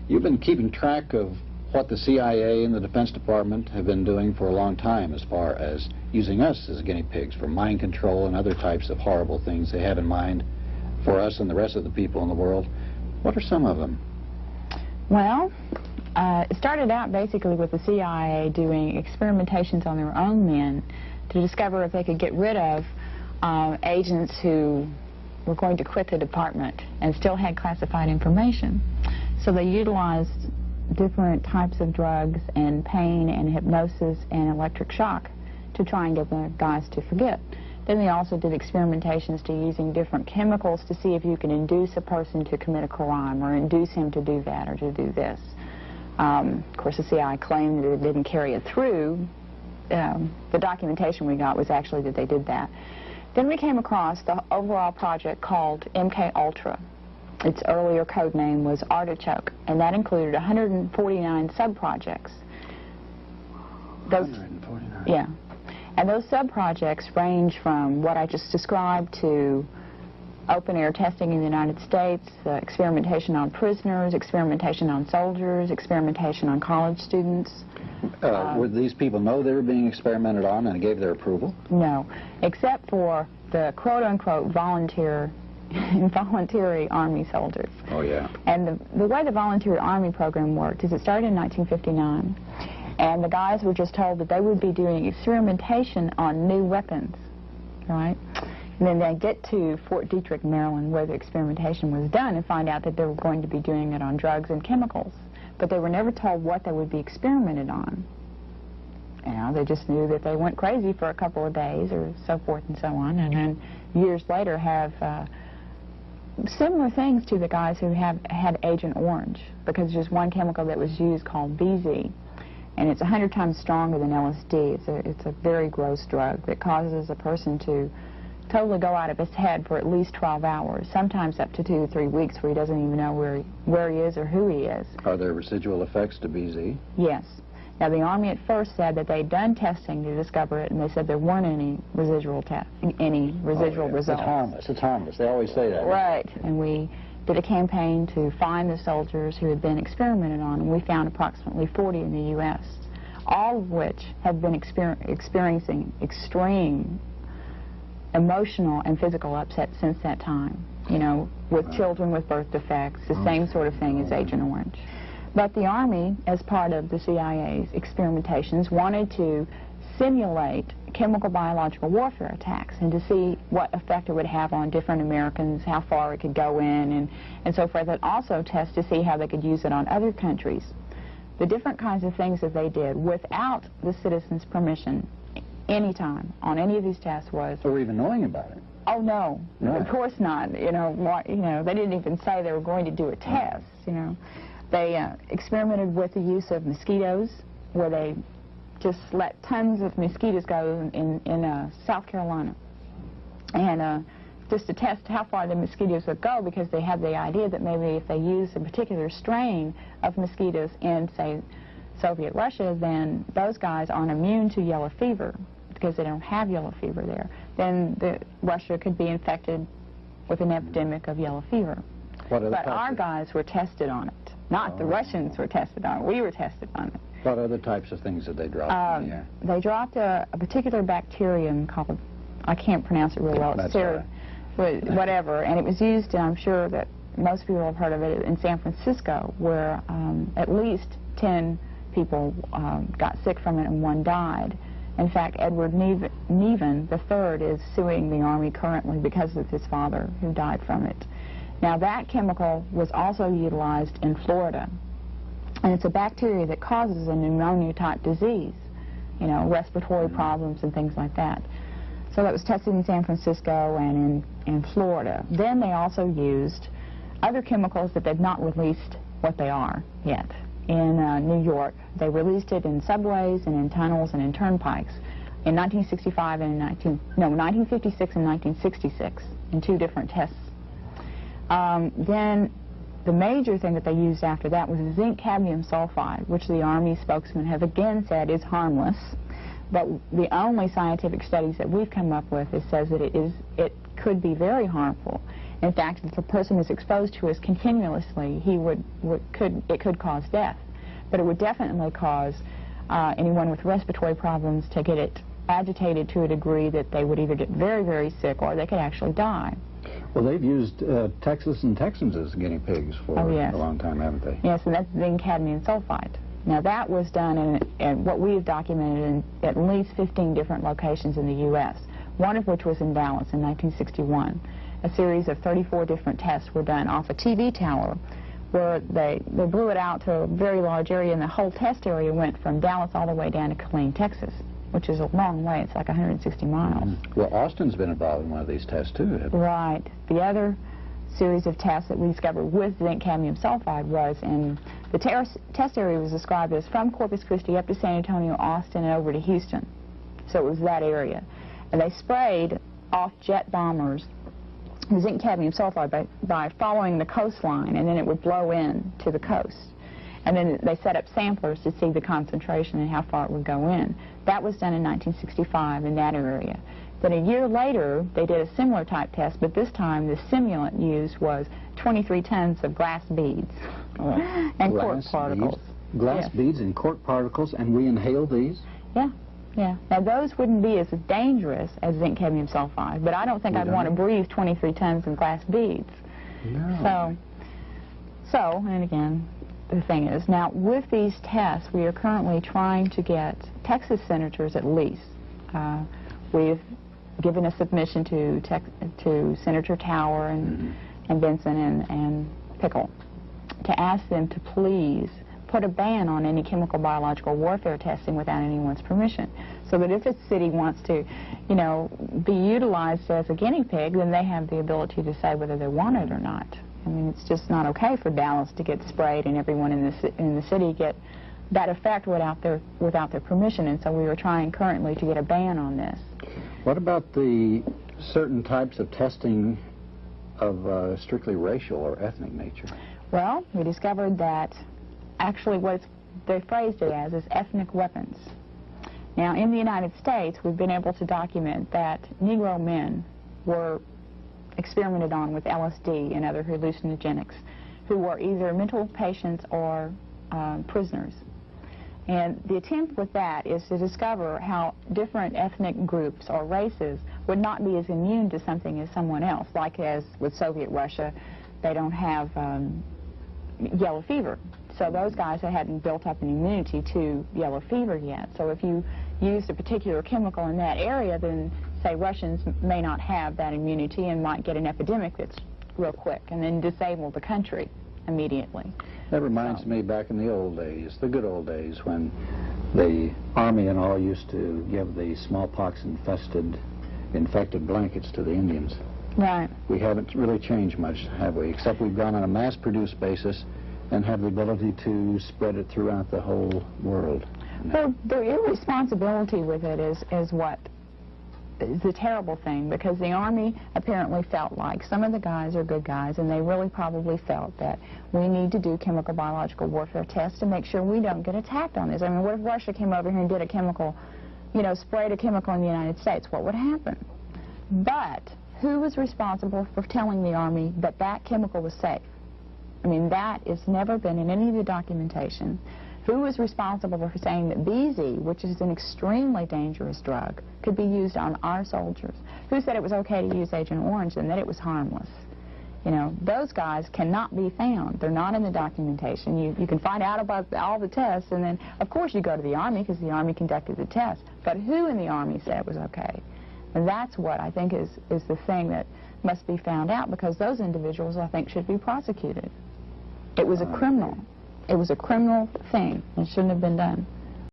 You've been keeping track of what the CIA and the Defense Department have been doing for a long time as far as using us as guinea pigs for mind control and other types of horrible things they have in mind for us and the rest of the people in the world. What are some of them? Well, it started out basically with the CIA doing experimentations on their own men to discover if they could get rid of agents who were going to quit the department and still had classified information. So they utilized different types of drugs and pain and hypnosis and electric shock to try and get the guys to forget. Then they also did experimentations to using different chemicals to see if you can induce a person to commit a crime or induce him to do that or to do this. Of course, the CIA claimed that it didn't carry it through. The documentation we got was actually that they did that. Then we came across the overall project called MKULTRA. Its earlier code name was Artichoke, and that included 149 sub-projects. 149. Yeah. And those sub-projects range from what I just described to open-air testing in the United States, experimentation on prisoners, experimentation on soldiers, experimentation on college students. Would these people know they were being experimented on and gave their approval? No, except for the quote-unquote voluntary Army soldiers. Oh, yeah. And the way the voluntary Army program worked is it started in 1959, and the guys were just told that they would be doing experimentation on new weapons, right? And then they get to Fort Detrick, Maryland, where the experimentation was done, and find out that they were going to be doing it on drugs and chemicals. But they were never told what they would be experimented on. You know, they just knew that they went crazy for a couple of days or so forth and so on, and then years later have similar things to the guys who have had Agent Orange, because there's one chemical that was used called BZ, and it's 100 times stronger than LSD. It's a very gross drug that causes a person to totally go out of his head for at least 12 hours, sometimes up to 2 to 3 weeks, where he doesn't even know where he is or who he is. Are there residual effects to BZ? Yes. Now, the Army at first said that they'd done testing to discover it, and they said there weren't any residual results. It's harmless. It's harmless. They always say that. Right. And we did a campaign to find the soldiers who had been experimented on, and we found approximately 40 in the U.S., all of which have been experiencing extreme emotional and physical upset since that time, you know, with children with birth defects, the same sort of thing as Agent Orange. But the Army, as part of the CIA's experimentations, wanted to simulate chemical biological warfare attacks and to see what effect it would have on different Americans, how far it could go in, and so forth, and also test to see how they could use it on other countries. The different kinds of things that they did without the citizens' permission anytime on any of these tests was... Or even knowing about it. Oh, no. Right. Of course not. You know, they didn't even say they were going to do a test, you know. They experimented with the use of mosquitoes, where they just let tons of mosquitoes go in South Carolina. And just to test how far the mosquitoes would go, because they had the idea that maybe if they used a particular strain of mosquitoes in, say, Soviet Russia, then those guys aren't immune to yellow fever, because they don't have yellow fever there. Then Russia could be infected with an epidemic of yellow fever. But our guys were tested on it. Not the Russians were tested on it. We were tested on it. What other types of things did they drop in the air? They dropped a particular bacterium called, I can't pronounce it real well. That's right. Whatever. And it was used, and I'm sure that most people have heard of it, in San Francisco, where at least 10 people got sick from it and 1 died. In fact, Edward Neven III is suing the Army currently because of his father, who died from it. Now, that chemical was also utilized in Florida, and it's a bacteria that causes a pneumonia-type disease, you know, respiratory problems and things like that. So that was tested in San Francisco and in Florida. Then they also used other chemicals that they've not released what they are yet. In New York, they released it in subways and in tunnels and in turnpikes in 1965 and 1956 and 1966 in 2 different tests. Then the major thing that they used after that was zinc cadmium sulfide, which the Army spokesman have again said is harmless. But the only scientific studies that we've come up with says that it could be very harmful. In fact, if a person is exposed to it continuously, it could cause death. But it would definitely cause anyone with respiratory problems to get it agitated to a degree that they would either get very, very sick or they could actually die. Well, they've used Texas and Texans as guinea pigs for a long time, haven't they? Yes, and that's zinc cadmium sulfide. Now, that was done in what we have documented in at least 15 different locations in the U.S., one of which was in Dallas in 1961. A series of 34 different tests were done off a TV tower where they blew it out to a very large area, and the whole test area went from Dallas all the way down to Killeen, Texas, which is a long way. It's like 160 miles. Well, Austin's been involved in one of these tests, too. Right. The other series of tests that we discovered with zinc cadmium sulfide was in the test area was described as from Corpus Christi up to San Antonio, Austin, and over to Houston. So it was that area. And they sprayed off jet bombers zinc cadmium sulfide by following the coastline, and then it would blow in to the coast. And then they set up samplers to see the concentration and how far it would go in. That was done in 1965 in that area. Then a year later, they did a similar type test, but this time the simulant used was 23 tons of glass beads and cork particles. Glass beads and cork particles, and we inhale these? Yeah. Yeah. Now, those wouldn't be as dangerous as zinc cadmium sulfide, but I don't think I'd want to breathe 23 tons of glass beads. No. So, and again, the thing is, now with these tests, we are currently trying to get Texas senators at least. We've given a submission to Senator Tower and Benson and Pickle to ask them to please put a ban on any chemical biological warfare testing without anyone's permission, so that if a city wants to, you know, be utilized as a guinea pig, then they have the ability to say whether they want it or not. I mean, it's just not okay for Dallas to get sprayed and everyone in the city get that effect without their permission, and so we are trying currently to get a ban on this. What about the certain types of testing of strictly racial or ethnic nature? Well, we discovered that actually what they phrased it as is ethnic weapons. Now, in the United States, we've been able to document that Negro men were experimented on with LSD and other hallucinogenics who were either mental patients or prisoners. And the attempt with that is to discover how different ethnic groups or races would not be as immune to something as someone else. Like as with Soviet Russia, they don't have yellow fever. So those guys hadn't built up an immunity to yellow fever yet. So if you used a particular chemical in that area, then, say, Russians may not have that immunity and might get an epidemic that's real quick and then disable the country immediately. That reminds me back in the old days, the good old days, when the Army and all used to give the smallpox-infected blankets to the Indians. Right. We haven't really changed much, have we? Except we've gone on a mass-produced basis and have the ability to spread it throughout the whole world. The irresponsibility with it is what is the terrible thing, because the Army apparently felt like some of the guys are good guys, and they really probably felt that we need to do chemical biological warfare tests to make sure we don't get attacked on this. I mean, what if Russia came over here and did a chemical, you know, sprayed a chemical in the United States? What would happen? But who was responsible for telling the Army that that chemical was safe? I mean, that has never been in any of the documentation. Who was responsible for saying that BZ, which is an extremely dangerous drug, could be used on our soldiers? Who said it was okay to use Agent Orange and that it was harmless? You know, those guys cannot be found. They're not in the documentation. You can find out about all the tests, and then, of course, you go to the Army because the Army conducted the test. But who in the Army said it was okay? And that's what I think is the thing that must be found out, because those individuals, I think, should be prosecuted. It was a criminal. It was a criminal thing. It shouldn't have been done.